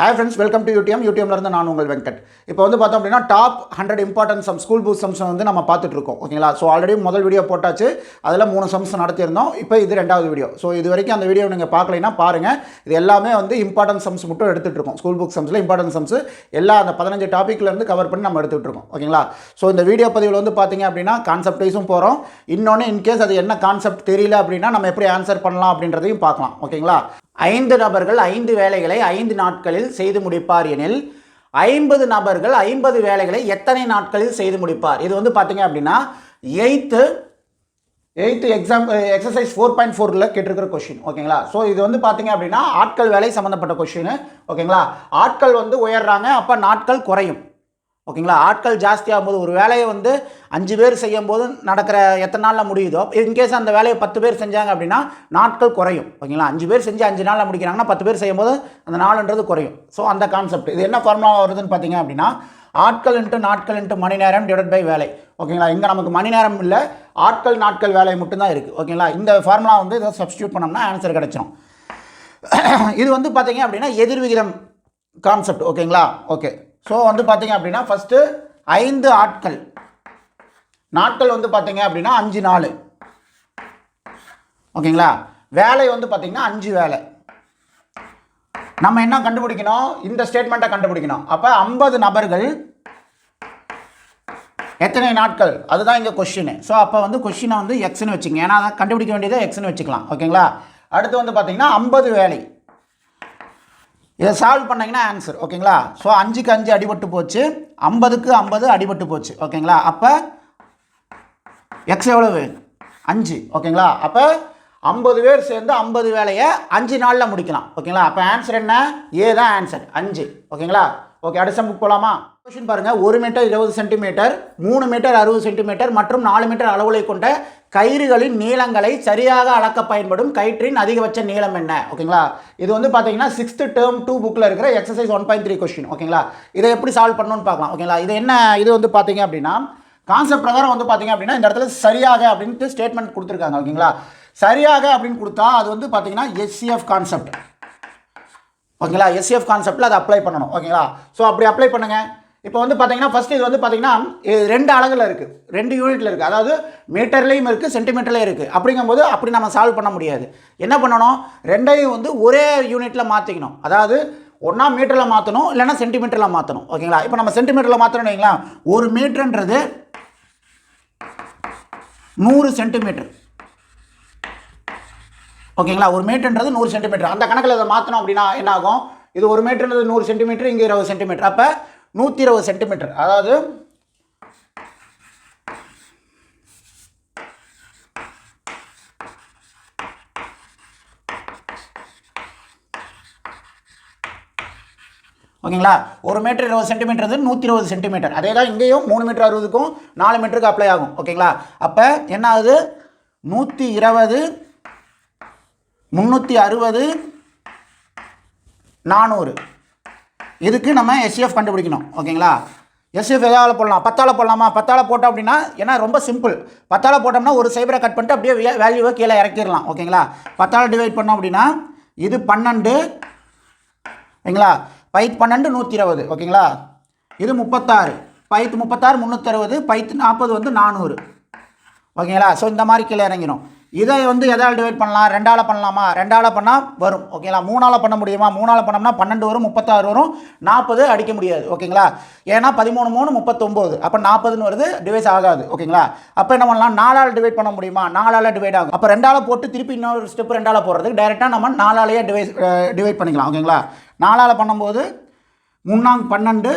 Hi friends, welcome to யூடிஎம்ல இருந்து நான் உங்கள் வெங்கட். இப்போ வந்து பார்த்தோம் அப்படின்னா top 100 important some school book sums வந்து நம்ம பார்த்துட்டு இருக்கோம். ஓகேங்களா? ஸோ ஆல்ரெடி முதல் வீடியோ போட்டாச்சு, அதில் 3 சம்ஸ் நடத்தியிருந்தோம். இப்போ இது 2வது வீடியோ. ஸோ இது வரைக்கும் அந்த வீடியோ நீங்கள் பார்க்கலைன்னா பாருங்கள். இது எல்லாமே வந்து இம்பார்ட்டன்ட் சம்ஸ் மட்டும் எடுத்துகிட்டு இருக்கோம். ஸ்கூல் புக் சம்ஸில் இம்பார்ட்டன்ட் சம்ஸ் எல்லா அந்த 15 டாப்பிக்லேருந்து கவர் பண்ணி நம்ம எடுத்துகிட்டு இருக்கோம். ஓகேங்களா? ஸோ இந்த வீடியோ பதிவில் வந்து பார்த்தீங்க அப்படின்னா கான்செப்ட் வைஸும் போகிறோம். இன்னொன்று இன்கேஸ் அது என்ன கான்செப்ட் தெரியல அப்படின்னா நம்ம எப்படி ஆன்சர் பண்ணலாம் அப்படின்றதையும் பார்க்கலாம். ஓகேங்களா? 5 நபர்கள் 5 வேலைகளை 5 நாட்களில் செய்து முடிப்பார் எனில் 50 நபர்கள் 50 வேலைகளை எத்தனை நாட்களில் செய்து முடிப்பார்? இது வந்து பார்த்தீங்க அப்படின்னா 8th எக்ஸாம் எக்ஸசைஸ் 4.4ல் கேட்டிருக்கிற கொஷின். ஓகேங்களா? ஸோ இது வந்து பார்த்தீங்க அப்படின்னா ஆட்கள் வேலை சம்மந்தப்பட்ட கொஷின். ஓகேங்களா? ஆட்கள் வந்து உயர்றாங்க, அப்போ நாட்கள் குறையும். ஓகேங்களா? ஆட்கள் ஜாஸ்தியாகும் போது ஒரு வேலையை வந்து 5 பேர் செய்யும் போது நடக்கிற எத்தனை நாளில் முடியுதோ, இன்கேஸ் அந்த வேலையை 10 பேர் செஞ்சாங்க அப்படின்னா நாட்கள் குறையும். ஓகேங்களா? 5 பேர் செஞ்சு 5 நாளில் முடிக்கிறாங்கன்னா 10 பேர் செய்யும் போது அந்த நாளுன்றது குறையும். ஸோ அந்த கான்செப்ட் இது என்ன ஃபார்முலா வருதுன்னு பார்த்தீங்க அப்படின்னா ஆட்கள் இன்ட்டு நாட்கள் இன்ட்டு மணி நேரம் டிவைட் பை வேலை. ஓகேங்களா? இங்கே நமக்கு மணி நேரம் இல்லை, ஆட்கள் நாட்கள் வேலை மட்டும்தான் இருக்குது. ஓகேங்களா? இந்த ஃபார்முலா வந்து இதை சப்ஸ்டியூட் பண்ணோம்னா ஆன்சர் கிடச்சிடும். இது வந்து பார்த்தீங்க அப்படின்னா எதிர்விகிதம் கான்செப்ட். ஓகேங்களா? ஓகே. ஸோ வந்து பார்த்தீங்க அப்படின்னா ஃபஸ்ட்டு 5 ஆட்கள், நாட்கள் வந்து பார்த்தீங்க அப்படின்னா 5 நாள். ஓகேங்களா? வேலை வந்து பார்த்தீங்கன்னா 5 வேலை. நம்ம என்ன கண்டுபிடிக்கணும்? இந்த ஸ்டேட்மெண்ட்டை கண்டுபிடிக்கணும். அப்போ 50 நபர்கள் எத்தனை நாட்கள், அதுதான் இங்கே கொஸ்டின். ஸோ அப்போ வந்து கொஸ்டினை வந்து எக்ஸ்னு வச்சுங்க, ஏன்னா அதை கண்டுபிடிக்க வேண்டியதை எக்ஸ்னு வச்சுக்கலாம். ஓகேங்களா? அடுத்து வந்து பார்த்தீங்கன்னா 50 வேலை. இதை சால்வ் பண்ணிங்கன்னா ஆன்சர். ஓகேங்களா? ஸோ 5க்கு 5 அடிபட்டு போச்சு, 50க்கு 50 அடிபட்டு போச்சு. ஓகேங்களா? அப்போ எக்ஸ் எவ்வளவு? 5. ஓகேங்களா? அப்போ 50 பேர் சேர்ந்து 50 வேலையை 5 நாளில் முடிக்கலாம். ஓகேங்களா? அப்போ ஆன்சர் என்ன? ஏ தான் ஆன்சர், 5. ஓகேங்களா? ஓகே, அடுத்த சம்முக்கு போகலாமா? கொஸ்டின் பாருங்கள். 1 மீட்டர் 20 சென்டிமீட்டர், 3 மீட்டர் 60 சென்டிமீட்டர் மற்றும் 4 மீட்டர் அளவுகளை கொண்ட கயிறுகளின் நீளங்களை சரியாக அளக்க பயன்படும் கயிற்றின் அதிகபட்ச நீளம் என்ன? ஓகேங்களா? இது வந்து பார்த்தீங்கன்னா 6th term 2 புக்கில் இருக்கிற எக்ஸசைஸ் 1.3 கொஸ்டின். ஓகேங்களா? இதை எப்படி சால்வ் பண்ணணும்னு பார்க்கலாம். ஓகேங்களா? இது என்ன? இது வந்து பார்த்தீங்க அப்படின்னா கான்செப்ட் பிரகாரம் வந்து பார்த்தீங்க அப்படின்னா இந்த இடத்துல சரியாக அப்படின்ட்டு ஸ்டேட்மெண்ட் கொடுத்துருக்காங்க. ஓகேங்களா? சரியாக அப்படின்னு கொடுத்தா அது வந்து பார்த்தீங்கன்னா எஸ்சிஎஃப் கான்செப்ட். ஓகேங்களா? எஸ்சிஎஃப் கான்செப்டில் அதை அப்ளை பண்ணணும். ஓகேங்களா? ஸோ அப்படி அப்ளை பண்ணுங்கள். இப்போ வந்து பார்த்தீங்கன்னா ஃபஸ்ட்டு இது வந்து பார்த்தீங்கன்னா 2 அலகில் இருக்குது, 2 யூனிட்டில் இருக்குது. அதாவது மீட்டர்லேயும் இருக்குது, சென்டிமீட்டர்லேயும் இருக்குது. அப்படிங்கும்போது அப்படி நம்ம சால்வ் பண்ண முடியாது. என்ன பண்ணணும்? 2ஐயும் வந்து ஒரே யூனிட்டில் மாற்றிக்கணும். அதாவது ஒன்றா மீட்டரில் மாற்றணும், இல்லைன்னா சென்டிமீட்டரில் மாற்றணும். ஓகேங்களா? இப்போ நம்ம சென்டிமீட்டரில் மாற்றணும் வைங்களா, 1 மீட்டர்ன்றது 100 சென்டிமீட்டர். ஓகேங்களா? 1 மீட்டர்ன்றது 100 சென்டிமீட்டர். அந்த கணக்கில் இதை மாற்றணும் அப்படின்னா என்ன ஆகும்? இது 1 மீட்டர்ன்றது 100 சென்டிமீட்டர், இங்கே 20 சென்டிமீட்டர். அப்போ 120 சென்டிமீட்டர். அதாவது ஓகேங்களா? 1 மீட்டர் 20 சென்டிமீட்டர் 120 சென்டிமீட்டர். அதே தான் இங்கேயும் 3 மீட்டர் 60க்கும் 4 மீட்டருக்கு அப்ளை ஆகும். ஓகேங்களா? அப்போ என்ன ஆகுது? 120 360 400. இதுக்கு நம்ம எஸ்சிஎஃப் கண்டுபிடிக்கணும். ஓகேங்களா? எஸ்சிஎஃப் எதாவது போடலாம்? 10ஆல் போடலாமா? 10ஆல் போட்டோம் அப்படின்னா ஏன்னா ரொம்ப சிம்பிள். 10ஆல் போட்டோம்னா ஒரு சைபரை கட் பண்ணிட்டு அப்படியே வேல்யூவை கீழே இறக்கிடலாம். ஓகேங்களா? 10ஆல் டிவைட் பண்ணோம் அப்படின்னா இது 12. ஓகேங்களா? பைத் 12 120. ஓகேங்களா? இது 36. பைத் 36 360. பைத் 40 வந்து 400. ஓகேங்களா? ஸோ இந்த மாதிரி கீழே இறங்கிடும். இதை வந்து எதால் டிவைட் பண்ணலாம்? 2ஆல் பண்ணலாமா? 2ஆல் பண்ணால் வரும். ஓகேங்களா? 3ஆல் பண்ண முடியுமா? 3ஆல் பண்ணோம்னா 12 வரும், 36 வரும், 40 அடிக்க முடியாது. ஓகேங்களா? ஏன்னா 13 3 39. அப்போ 40ன்னு வருது, டிவைஸ் ஆகாது. ஓகேங்களா? அப்போ என்ன பண்ணலாம்? 4ஆல் டிவைட் பண்ண முடியுமா? 4ஆல் டிவைட் ஆகும். அப்போ 2ஆல் போட்டு திருப்பி இன்னொரு ஸ்டெப் 2ஆல் போடுறதுக்கு டைரெக்டாக நம்ம 4ஆலேயே டிவைட் பண்ணிக்கலாம். ஓகேங்களா? 4ஆல் பண்ணும்போது 3 12,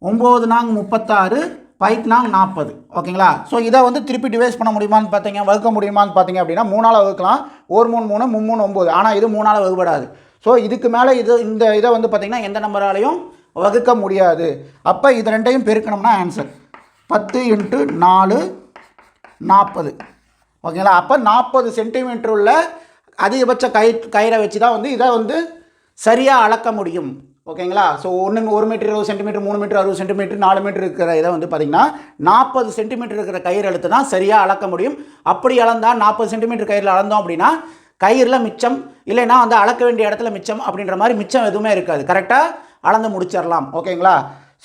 9 36, 5 40. ஓகேங்களா? ஸோ இதை வந்து திருப்பி டிவைஸ் பண்ண முடியுமான்னு பார்த்தீங்க, வகுக்க முடியுமான்னு பார்த்தீங்க அப்படின்னா 3ஆல் வகுக்கலாம். 1 3 3 3 3 9. ஆனால் இது 3ஆல் வகுப்படாது. ஸோ இதுக்கு மேலே இந்த இதை வந்து பார்த்தீங்கன்னா எந்த நம்பராலையும் வகுக்க முடியாது. அப்போ இது 2ஐயும் பெருக்கணும்னா ஆன்சர் 10 × 4 40. ஓகேங்களா? அப்போ 40 சென்டிமீட்டர் உள்ள அதிகபட்ச கயிறை வச்சு தான் வந்து இதை வந்து சரியாக அளக்க முடியும். ஓகேங்களா? So 1 metre 20 centimetre, 3 metre 60 centimetre, 4 metre இருக்கிற இதை வந்து பார்த்தீங்கன்னா 40 சென்டிமீட்டர் இருக்கிற கயிறு அழுத்து தான் சரியாக அளக்க முடியும். அப்படி அளந்தால் 40 சென்டிமீட்டர் கயிறில் அளந்தோம் அப்படின்னா கயிறில் மிச்சம் இல்லைன்னா வந்து அளக்க வேண்டிய இடத்துல மிச்சம் அப்படின்ற மாதிரி மிச்சம் எதுவுமே இருக்காது. கரெக்டாக அளந்து முடிச்சிடலாம். ஓகேங்களா?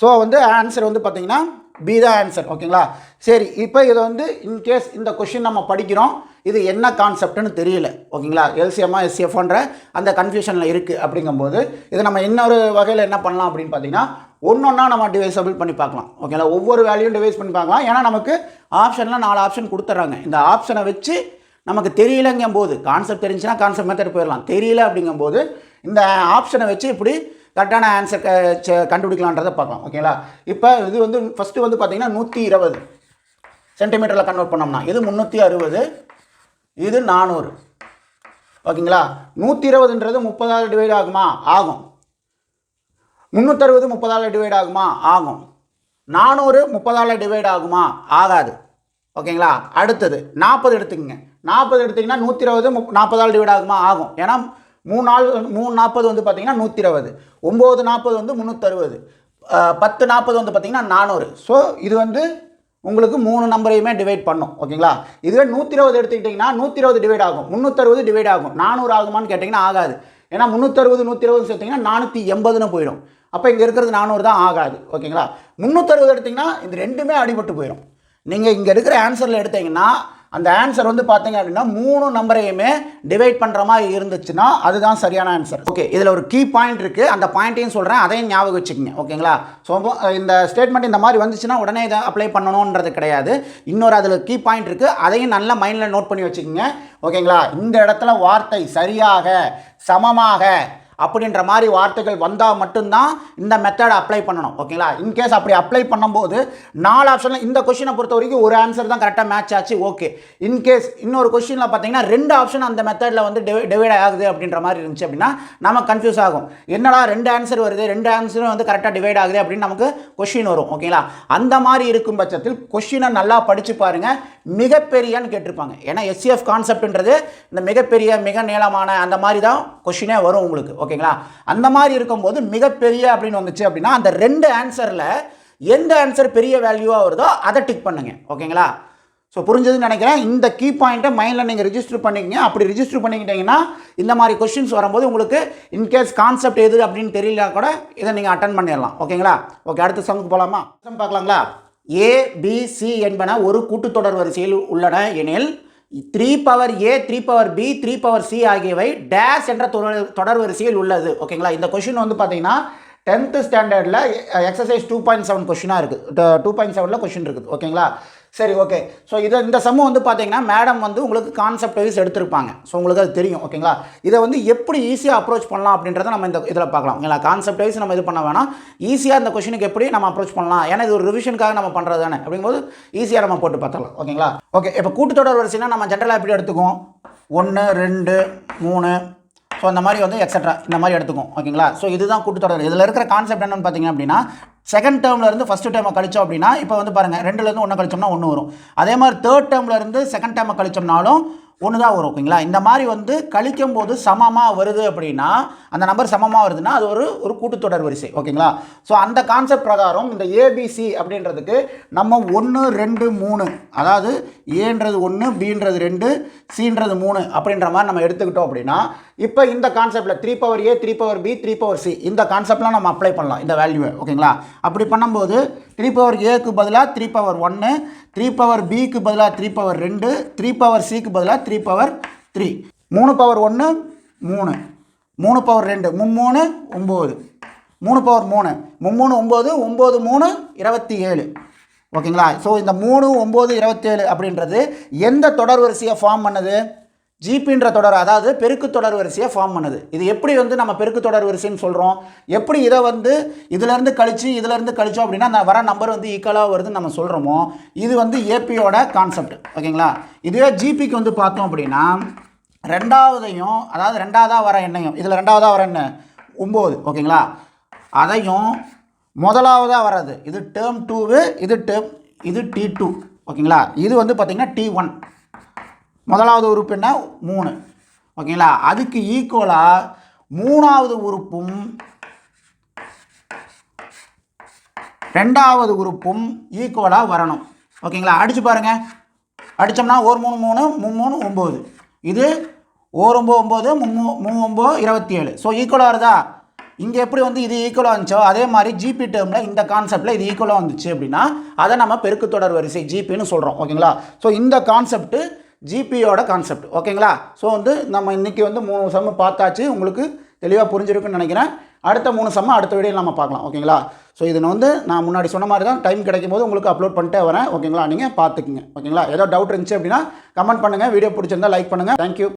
ஸோ வந்து ஆன்சர் வந்து பார்த்தீங்கன்னா பி தான் ஆன்சர். ஓகேங்களா? சரி, இப்போ இதை வந்து இன்கேஸ் இந்த கொஷின் நம்ம படிக்கிறோம், இது என்ன கான்செப்ட்னு தெரியல. ஓகேங்களா? எல்சிஎம்மா எஸ்சிஎஃப்ன்ற அந்த கன்ஃபியூஷனில் இருக்குது. அப்படிங்கும்போது இதை நம்ம இன்னொரு வகையில் என்ன பண்ணலாம் அப்படின்னு பார்த்தீங்கன்னா ஒன்றா நம்ம டிவைசபிள் பண்ணி பார்க்கலாம். ஓகேங்களா? ஒவ்வொரு வேல்யூவும் டிவைஸ் பண்ணி பார்க்கலாம். ஏன்னா நமக்கு ஆப்ஷனில் 4 ஆப்ஷன் கொடுத்துட்றாங்க. இந்த ஆப்ஷனை வச்சு நமக்கு தெரியலங்கும் போது கான்செப்ட் தெரிஞ்சுன்னா கான்செப்ட் மெத்தட் போயிடலாம். தெரியல அப்படிங்கும்போது இந்த ஆப்ஷனை வச்சு இப்படி கரெக்டான ஆன்சர் கண்டுபிடிக்கலான்றதை பார்க்கலாம். ஓகேங்களா? இப்போ இது வந்து ஃபஸ்ட்டு வந்து பார்த்தீங்கன்னா 120 சென்டிமீட்டரில் கன்வெர்ட் பண்ணோம்னா இது 360, இது 400. ஓகேங்களா? 120ன்றது 30ஆல் டிவைட் ஆகுமா? ஆகும். 360 30ஆல் டிவைட் ஆகுமா? ஆகும். 400 30ஆல் டிவைட் ஆகுமா? ஆகாது. ஓகேங்களா? அடுத்தது 40 எடுத்துக்கங்க. 40 எடுத்திங்கன்னா 120 40ஆல் டிவைட் ஆகுமா? ஆகும். ஏன்னா 340 வந்து பார்த்தீங்கன்னா 120, 940 வந்து 360, 1040 வந்து பார்த்தீங்கன்னா 400. ஸோ இது வந்து உங்களுக்கு 3 நம்பரையுமே டிவைட் பண்ணும். ஓகேங்களா? இதுவே 120 எடுத்துக்கிட்டிங்கன்னா 120 டிவைட் ஆகும், 360 டிவைட் ஆகும். 400 ஆகுமான்னு கேட்டிங்கன்னா ஆகாது. ஏன்னா 360 120 சேர்த்திங்கன்னா 480ன்னு போயிடும். அப்போ இங்கே இருக்கிறது 400 தான், ஆகாது. ஓகேங்களா? 360 எடுத்திங்கன்னா இது ரெண்டுமே அடிபட்டு போயிடும். நீங்கள் இங்கே இருக்கிற ஆன்சரில் எடுத்தீங்கன்னா அந்த ஆன்சர் வந்து பார்த்தீங்க அப்படின்னா 3 நம்பரையுமே டிவைட் பண்ணுற மாதிரி இருந்துச்சுன்னா அதுதான் சரியான ஆன்சர். ஓகே, இதில் ஒரு கீ பாயிண்ட் இருக்குது, அந்த பாயிண்ட்டையும் சொல்கிறேன், அதையும் ஞாபகம் வச்சுக்கோங்க. ஓகேங்களா? ஸோ இந்த ஸ்டேட்மெண்ட் இந்த மாதிரி வந்துச்சுன்னா உடனே இதை அப்ளை பண்ணணுன்றது கிடையாது. இன்னொரு அதில் கீ பாயிண்ட் இருக்குது, அதையும் நல்லா மைண்டில் நோட் பண்ணி வச்சுக்கோங்க. ஓகேங்களா? இந்த இடத்துல வார்த்தை சரியாக, சமமாக அப்படின்ற மாதிரி வார்த்தைகள் வந்தால் மட்டும்தான் இந்த மெத்தடை அப்ளை பண்ணணும். ஓகேங்களா? இன்கேஸ் அப்படி அப்ளை பண்ணும்போது 4 ஆப்ஷனில் இந்த கொஷினை பொறுத்த வரைக்கும் ஒரு ஆன்சர் தான் கரெக்டாக மேட்ச் ஆச்சு. ஓகே, இன்கேஸ் இன்னொரு கொஷினில் பார்த்தீங்கன்னா 2 ஆப்ஷன் அந்த மெத்தடில் வந்து டிவைட் ஆகுது அப்படின்ற மாதிரி இருந்துச்சு அப்படின்னா நம்ம கன்ஃபியூஸ் ஆகும். என்னடா 2 ஆன்சர் வருது, 2 ஆன்சரும் வந்து கரெக்டாக டிவைட் ஆகுது அப்படின்னு நமக்கு கொஷின் வரும். ஓகேங்களா? அந்த மாதிரி இருக்கும் பட்சத்தில் கொஷினை நல்லா படித்து பாருங்கள். மிகப்பெரியன்னு கேட்டிருப்பாங்க. ஏன்னா எஸ்சிஎஃப் கான்செப்ட்ன்றது இந்த மிகப்பெரிய, மிக நீளமான அந்த மாதிரி தான் கொஷினே வரும் உங்களுக்கு. ஓகேங்களா? அந்த மாதிரி இருக்கும்போது மிகப்பெரிய அப்படின்னு வந்துச்சு அப்படின்னா அந்த 2 ஆன்சரில் எந்த ஆன்சர் பெரிய வேல்யூவாக வருதோ அதை டிக் பண்ணுங்க. ஓகேங்களா? ஸோ புரிஞ்சதுன்னு நினைக்கிறேன். இந்த கீ பாயிண்ட்டை மைண்டில் நீங்கள் ரிஜிஸ்டர் பண்ணிக்கங்க. அப்படி ரிஜிஸ்டர் பண்ணிக்கிட்டீங்கன்னா இந்த மாதிரி கொஸ்டின்ஸ் வரும்போது உங்களுக்கு இன்கேஸ் கான்செப்ட் எது அப்படின்னு தெரியல கூட இதை நீங்கள் அட்டன் பண்ணிடலாம். ஓகேங்களா? ஓகே, அடுத்த சம்முக்கு போகலாமா? பார்க்கலாங்களா? ABC என்பன ஒரு கூட்டுத்தொடர் வரிசையில் உள்ளன எனில் 3 3b 3c ஆகியவை டேஷ் என்ற தொடர் வரிசையில் உள்ளது. ஓகேங்களா? இந்த கொஷின் வந்து பார்த்தீங்கன்னா 10th ஸ்டாண்டர்டில் எக்ஸசைஸ் 2.7 கொஷினாக இருக்குது. 2.7ல் கொஷின் இருக்குது. ஓகேங்களா? சரி, ஓகே. ஸோ இந்த சம்மு வந்து பார்த்தீங்கன்னா மேடம் வந்து உங்களுக்கு கான்செப்ட் வைஸ் எடுத்திருப்பாங்க. ஸோ உங்களுக்கு அது தெரியும். ஓகேங்களா? இதை வந்து எப்படி ஈஸியாக அப்ரோச் பண்ணலாம் அப்படின்றத நம்ம இந்த இதில் பார்க்கலாம். ஓகேங்களா? கான்செப்ட் வைஸ் நம்ம இது பண்ண வேணாம், ஈஸியாக இந்த கொஷினுக்கு எப்படி நம்ம அப்ரோச் பண்ணலாம், ஏன்னா இது ஒரு ரிவிஷனுக்காக நம்ம பண்ணுறது தானே, அப்படிங்கும்போது ஈஸியாக நம்ம போட்டு பார்த்துக்கலாம். ஓகேங்களா? ஓகே, இப்போ கூட்டுத்தொடர் வரிசைனா நம்ம ஜென்ரலாக எப்படி எடுத்துக்குவோம்? 1 2 3, ஸோ அந்த மாதிரி வந்து எக்ஸட்ரா இந்த மாதிரி எடுத்துக்கும். ஓகேங்களா? ஸோ இதுதான் கூட்டுத்தொடர். இதில் இருக்கிற கான்செப்ட் என்னன்னு பார்த்தீங்க அப்படின்னா செகண்ட் டேர்ம்லேருந்து ஃபஸ்ட்டு டேர்மை கழிச்சோம் அப்படின்னா இப்போ வந்து பாருங்கள் 2லேருந்து 1 கழிச்சோம்னா 1 வரும். அதே மாதிரி தேர்ட் டேர்ம்லேருந்து செகண்ட் டேர்மை கழிச்சோம்னாலும் 1 தான் வரும். ஓகேங்களா? இந்த மாதிரி வந்து கழிக்கும் போது சமமாக வருது அப்படின்னா அந்த நம்பர் சமமாக வருதுன்னா அது ஒரு கூட்டுத்தொடர் வரிசை. ஓகேங்களா? ஸோ அந்த கான்செப்ட் பிரகாரம் இந்த ஏபிசி அப்படின்றதுக்கு நம்ம 1 2 3, அதாவது ஏன்றது 1, பின்றது 2, சின்றது 3 அப்படின்ற மாதிரி நம்ம எடுத்துக்கிட்டோம் அப்படின்னா இப்போ இந்த கான்செப்டில் 3 3b 3c இந்த கான்செப்ட்லாம் நம்ம அப்ளை பண்ணலாம் இந்த வேல்யூவை. ஓகேங்களா? அப்படி பண்ணும்போது 3 பதிலாக 3 3bக்கு பதிலாக 3 3cக்கு பதிலாக 3 3 1 3 3 2 3 9 3 9 9 27. ஓகேங்களா? ஸோ இந்த 3 9 27 அப்படின்றது எந்த தொடர் வரிசையை ஃபார்ம் பண்ணுது? ஜிபின்ற தொடர், அதாவது பெருக்கு தொடர் வரிசையை ஃபார்ம் பண்ணுது. இது எப்படி வந்து நம்ம பெருக்கு தொடர் வரிசைன்னு சொல்கிறோம்? எப்படி இதை வந்து இதிலேருந்து கழிச்சோம் அப்படின்னா அந்த வர நம்பர் வந்து ஈக்குவலாக வருதுன்னு நம்ம சொல்கிறோமோ இது வந்து ஏபியோட கான்செப்ட். ஓகேங்களா? இதுவே ஜிபிக்கு வந்து பார்த்தோம் அப்படின்னா ரெண்டாவதையும், அதாவது ரெண்டாவதாக வர எண்ணையும், இதில் ரெண்டாவதாக வர என்ன 9. ஓகேங்களா? அதையும் முதலாவதாக வர்றது இது டேர்ம் 2, இது T2. ஓகேங்களா? இது வந்து பார்த்திங்கன்னா T1. முதலாவது உறுப்பு என்ன 3. ஓகேங்களா? அதுக்கு ஈக்குவலாக மூணாவது உறுப்பும் ரெண்டாவது உறுப்பும் ஈக்குவலாக வரணும். ஓகேங்களா? அடித்து பாருங்கள். அடித்தோம்னா 1 3 3 3 9, இது 1 9 9 3 9 27. ஸோ ஈக்குவலாக வருதா? இங்கே எப்படி வந்து இது ஈக்குவலாக இருந்துச்சோ அதே மாதிரி ஜிபி டேர்மில் இந்த கான்செப்டில் இது ஈக்குவலாக வந்துச்சு அப்படின்னா அதை நம்ம பெருக்கு தொடர் வரிசை ஜிபின்னு சொல்கிறோம். ஓகேங்களா? ஸோ இந்த கான்செப்ட்டு ஜிபியோட கான்செப்ட். ஓகேங்களா? ஸோ வந்து நம்ம இன்றைக்கி வந்து 3 சம்மு பார்த்தாச்சு, உங்களுக்கு தெளிவாக புரிஞ்சிருக்குன்னு நினைக்கிறேன். அடுத்த 3 சம்மு அடுத்த வீடியோவில் நம்ம பார்க்கலாம். ஓகேங்களா? ஸோ இதை வந்து நான் முன்னாடி சொன்ன மாதிரி தான் டைம் கிடைக்கும் போது உங்களுக்கு அப்லோட் பண்ணிட்டே வரேன். ஓகேங்களா? நீங்கள் பார்த்துக்குங்க. ஓகேங்களா? ஏதோ டவுட் இருந்துச்சு அப்படின்னா கமெண்ட் பண்ணுங்கள். வீடியோ பிடிச்சிருந்தா லைக் பண்ணுங்கள். தேங்க்யூ.